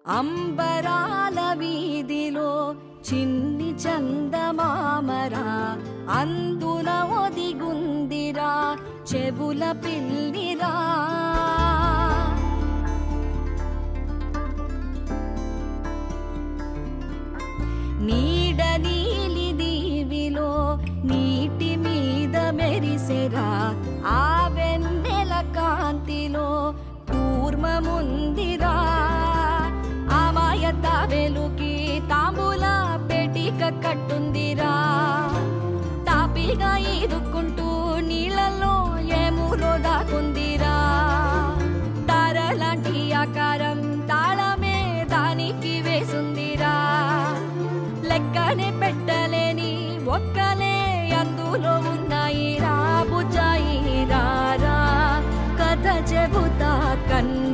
అంబరాల వీధిలో చిన్ని చందమామరా అందున ఒదిగుందిరా చెవుల పిల్లిరా. నీడ నీలి దీవిలో నీటి మీద మెరిసెరా ఆ వెన్నెల కాంతిలో కూర్మముందిరా. అమాయత వెలుకి తాంబూల పెటిక కట్టుందిరా. తాపిగా ఈదుకుంటూ నీళ్ళల్లో ఏములో దాకుందిరా. తారలాంటి ఆకారం తాళమే దానికి వేసుందిరా. లెక్కనే పెట్టలేని ఒక్కలే అందులో ఉన్నాయిరా. బుజ్జాయి రారా కథ చెబుతా కన్నా